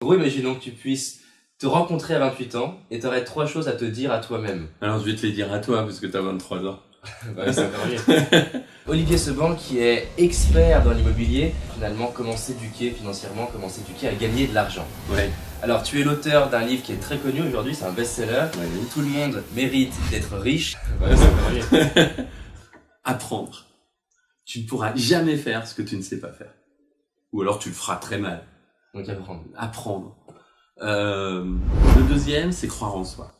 En gros, imaginons que tu puisses te rencontrer à 28 ans et tu aurais 3 choses à te dire à toi-même. Alors je vais te les dire à toi parce que tu as 23 ans. Ouais, c'est encore mieux. Olivier Seban, qui est expert dans l'immobilier, finalement, comment s'éduquer financièrement, comment s'éduquer à gagner de l'argent. Ouais. Alors, tu es l'auteur d'un livre qui est très connu aujourd'hui, c'est un best-seller. Ouais. Tout le monde mérite d'être riche. Ouais, c'est encore mieux. Apprendre. Tu ne pourras jamais faire ce que tu ne sais pas faire. Ou alors tu le feras très mal. Donc, apprendre. Apprendre. Le deuxième, c'est croire en soi.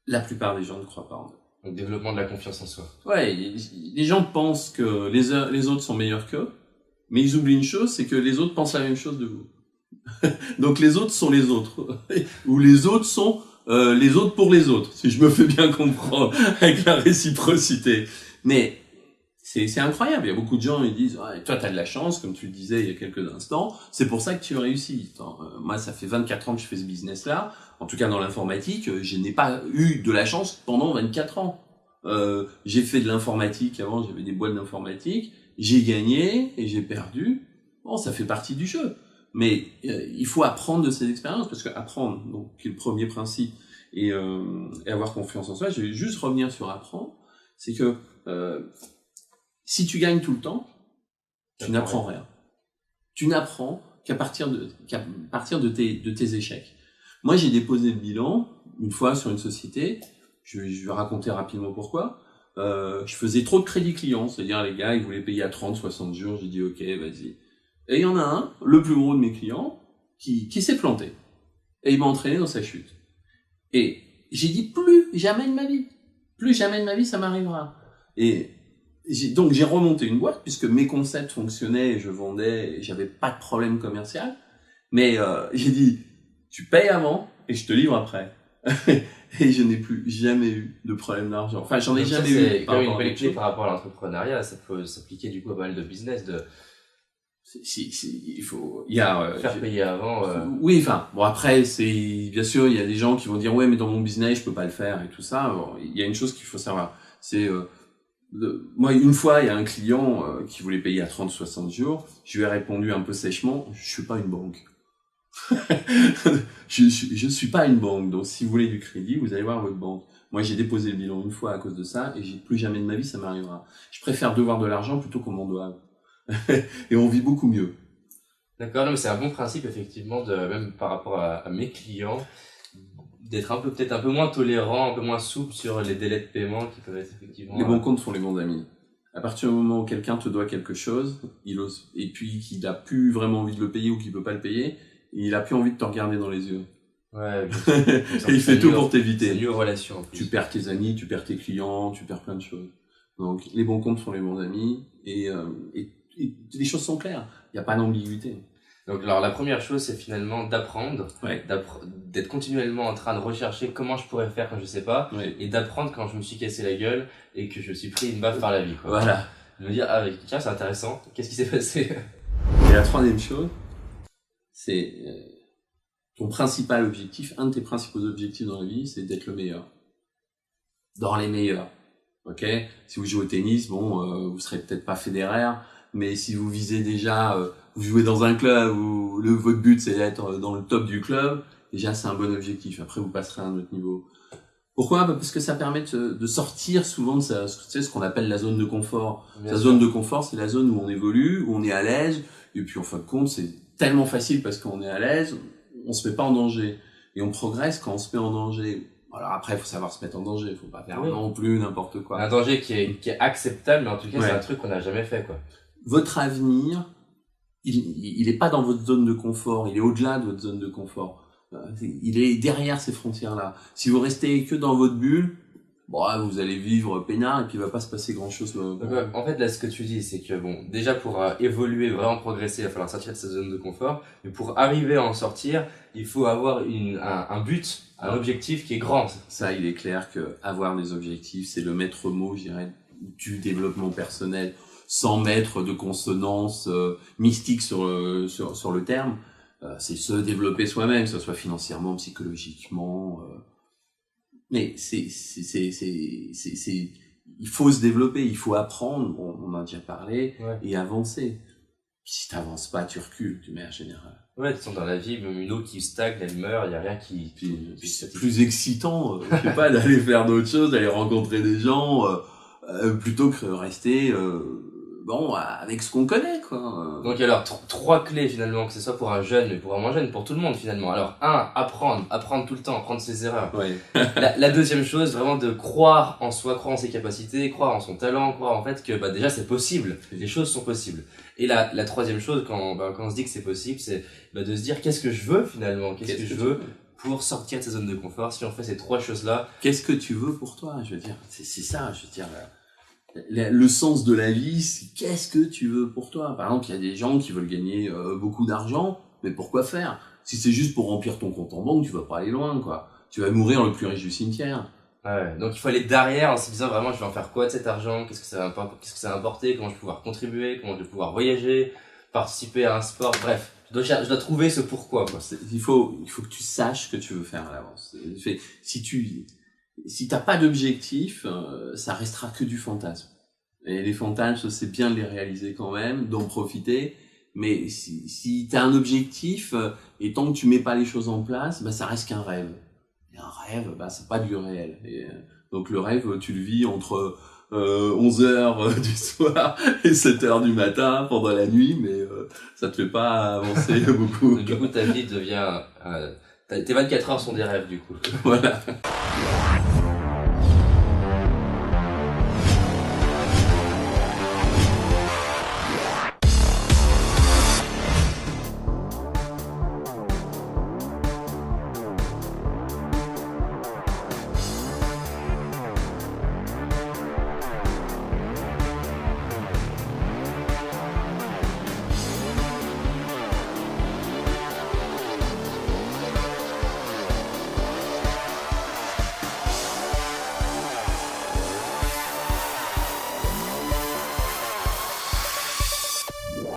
La plupart des gens ne croient pas en eux. Donc, développement de la confiance en soi. Ouais, les gens pensent que les autres sont meilleurs qu'eux, mais ils oublient une chose, c'est que les autres pensent la même chose de vous. Donc les autres sont les autres. Ou les autres sont les autres pour les autres, si je me fais bien comprendre, avec la réciprocité. Mais c'est incroyable, il y a beaucoup de gens qui disent ouais, toi t'as de la chance, comme tu le disais il y a quelques instants, c'est pour ça que tu réussis. Moi ça fait 24 ans que je fais ce business-là, en tout cas dans l'informatique, je n'ai pas eu de la chance pendant 24 ans. J'ai fait de l'informatique avant, j'avais des boîtes d'informatique, j'ai gagné et j'ai perdu, bon ça fait partie du jeu. Mais il faut apprendre de ces expériences, parce que apprendre, donc qui est le premier principe, et avoir confiance en soi, je vais juste revenir sur apprendre, c'est que si tu gagnes tout le temps, tu n'apprends rien. Tu n'apprends qu'à partir de tes échecs. Moi, j'ai déposé le bilan une fois sur une société. Je vais raconter rapidement pourquoi. Je faisais trop de crédit client, c'est-à-dire les gars, ils voulaient payer à 30, 60 jours. J'ai dit ok, vas-y. Et il y en a un, le plus gros de mes clients, qui s'est planté. Et il m'a entraîné dans sa chute. Et j'ai dit plus jamais de ma vie, ça m'arrivera. Et donc j'ai remonté une boîte puisque mes concepts fonctionnaient, je vendais, et j'avais pas de problème commercial. Mais j'ai dit tu payes avant et je te livre après. Et je n'ai plus jamais eu de problème d'argent. Enfin, j'en ai jamais eu. C'est quand même une belle clé par rapport à l'entrepreneuriat. Ça peut s'appliquer du coup à pas mal de business il faut, il y a faire payer avant. Oui, enfin, bon après, c'est bien sûr, il y a des gens qui vont dire ouais, mais dans mon business, je peux pas le faire et tout ça. Bon, il y a une chose qu'il faut savoir, c'est moi une fois, il y a un client qui voulait payer à 30-60 jours. Je lui ai répondu un peu sèchement, je suis pas une banque. je suis pas une banque, donc si vous voulez du crédit, vous allez voir votre banque. Moi, j'ai déposé le bilan une fois à cause de ça, et j'ai plus jamais de ma vie ça m'arrivera. Je préfère devoir de l'argent plutôt qu'on m'en doive. Et on vit beaucoup mieux. D'accord, non, mais c'est un bon principe effectivement, même par rapport à mes clients, d'être peut-être un peu moins tolérant, un peu moins souple sur les délais de paiement qui peuvent être effectivement. Les bons comptes font les bons amis. À partir du moment où quelqu'un te doit quelque chose, il ose, et puis qu'il a plus vraiment envie de le payer ou qu'il peut pas le payer, il a plus envie de te regarder dans les yeux. Ouais. Et il fait tout pour t'éviter. C'est une relation. En plus. Tu perds tes amis, tu perds tes clients, tu perds plein de choses. Donc les bons comptes font les bons amis, et les choses sont claires. Il n'y a pas d'ambiguïté. Donc alors la première chose c'est finalement d'apprendre, ouais. D'être continuellement en train de rechercher comment je pourrais faire quand je sais pas, ouais. et d'apprendre quand je me suis cassé la gueule et que je me suis pris une baffe par la vie. Quoi. Voilà. De me dire ah tiens c'est intéressant, qu'est-ce qui s'est passé? Et la troisième chose, c'est ton principal objectif, un de tes principaux objectifs dans la vie, c'est d'être le meilleur. Dans les meilleurs. Ok? Si vous jouez au tennis, bon, vous serez peut-être pas Federer, mais si vous visez déjà, vous jouez dans un club où votre but c'est d'être dans le top du club, déjà c'est un bon objectif. Après vous passerez à un autre niveau. Pourquoi? Parce que ça permet de sortir souvent de ce qu'on appelle la zone de confort. La zone de confort, c'est la zone où on évolue, où on est à l'aise, et puis en fin de compte, c'est tellement facile parce qu'on est à l'aise, on se met pas en danger. Et on progresse quand on se met en danger. Alors après, il faut savoir se mettre en danger, il faut pas faire non plus n'importe quoi. Un danger qui est acceptable, mais en tout cas, c'est un truc qu'on n'a jamais fait, quoi. Votre avenir, il est pas dans votre zone de confort, il est au-delà de votre zone de confort. Il est derrière ces frontières-là. Si vous restez que dans votre bulle, bon, vous allez vivre peinard et puis il va pas se passer grand-chose. Donc, en fait, là, ce que tu dis, c'est que bon, déjà pour évoluer, vraiment progresser, il va falloir sortir de sa zone de confort. Mais pour arriver à en sortir, il faut avoir un but, un objectif qui est grand. Ça, il est clair que avoir des objectifs, c'est le maître mot, je dirais, du développement personnel, sans mettre de consonance mystique sur le terme. C'est se développer soi-même, que ce soit financièrement, psychologiquement. Mais il faut se développer, il faut apprendre, on en a déjà parlé, et avancer. Si t'avances pas, tu recules, de manière générale. Ouais, de toute façon, dans la vie, même une eau qui stagne, elle meurt, il y a rien Puis c'est plus excitant, je sais pas, d'aller faire d'autres choses, d'aller rencontrer des gens, plutôt que rester avec ce qu'on connaît, quoi. Donc alors, trois clés finalement, que ce soit pour un jeune, mais pour un moins jeune, pour tout le monde finalement. Alors, apprendre tout le temps, apprendre ses erreurs. Ouais. La deuxième chose, vraiment de croire en soi, croire en ses capacités, croire en son talent, croire en fait que déjà c'est possible, les choses sont possibles. Et la troisième chose, quand on se dit que c'est possible, c'est de se dire qu'est-ce que je veux finalement, qu'est-ce que je veux pour sortir de sa zone de confort. Si on fait ces trois choses-là, qu'est-ce que tu veux pour toi, je veux dire, c'est ça, je veux dire. Le sens de la vie, c'est qu'est-ce que tu veux pour toi. Par exemple, il y a des gens qui veulent gagner beaucoup d'argent, mais pourquoi faire? Si c'est juste pour remplir ton compte en banque, tu vas pas aller loin, quoi. Tu vas mourir le plus riche du cimetière. Ouais, donc il faut aller derrière en se disant vraiment je vais en faire quoi de cet argent, qu'est-ce que ça va apporter, comment je vais pouvoir contribuer, comment je vais pouvoir voyager, participer à un sport, bref. Je dois trouver ce pourquoi, quoi. Il faut que tu saches ce que tu veux faire à l'avance. Si t'as pas d'objectif, ça restera que du fantasme. Et les fantasmes, c'est bien de les réaliser quand même, d'en profiter. Mais si t'as un objectif, et tant que tu mets pas les choses en place, ça reste qu'un rêve. Et un rêve, c'est pas du réel. Et, donc le rêve, tu le vis entre 11h du soir et 7h du matin pendant la nuit, mais ça te fait pas avancer beaucoup. Donc, du coup, ta vie devient... tes 24 heures sont des rêves, du coup. Voilà.